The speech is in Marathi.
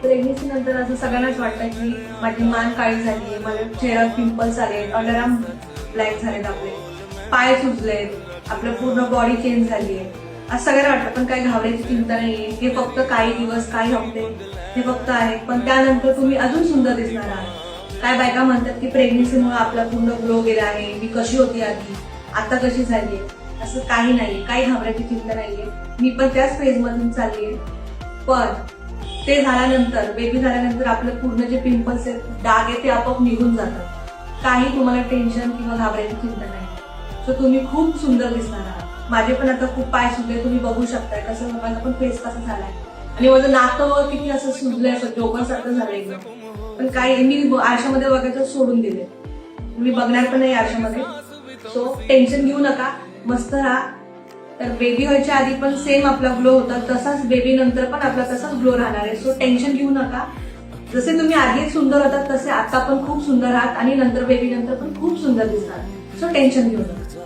प्रेग्नन्सी नंतर असं सगळ्यांनाच वाटतं की माझी मान काळी झाली, माझ्या चेहऱ्यावर पिंपल्स आले, अंडरआर्म ब्लॅक झालेत, आपले पाय सुजलेत, आपलं पूर्ण बॉडी चेंज झाली आहे असं सगळ्यांना वाटतं. पण काही घाबरायची चिंता नाहीये. हे फक्त काही दिवस, काही हफ्ते हे फक्त आहे. पण त्यानंतर तुम्ही अजून सुंदर दिसणार आहात. काय बायका म्हणतात की प्रेग्नन्सीमुळे आपला पूर्ण ग्लो गेला आहे, मी कशी होती आधी, आता कशी झाली. असं काही नाहीये, काही घाबरायची चिंता नाहीये. मी पण त्याच फेज मधून चाललीये. पण ते झाल्यानंतर, बेबी झाल्यानंतर आपलं पूर्ण जे पिंपल्स आहेत, डाग आहे, ते आपोआप निघून जातात. काही तुम्हाला टेन्शन किंवा घाबरायची चिंता नाही. सो तुम्ही खूप सुंदर दिसणार आहात. माझे पण आता खूप पाय सुजले, तुम्ही बघू शकताय कसं माझा पण फेस कसा झालाय. आणि माझं नातं किती असं सुजलंय, असं जोकर सारखं झालंय एकदम. पण काही मी आरशामध्ये बघायचं सोडून दिले, मी बघणार पण नाही आरशामध्ये. सो टेन्शन घेऊ नका, मस्त राहा. तर बेबी व्हायच्या आधी पण सेम आपला ग्लो होता, तसाच बेबी नंतर पण आपला तसाच ग्लो राहणार आहे. सो टेन्शन घेऊ नका. जसे तुम्ही आधी सुंदर होतात तसे आता पण खूप सुंदर आहात आणि नंतर बेबी नंतर पण खूप सुंदर दिसणार. सो टेन्शन घेऊ नका.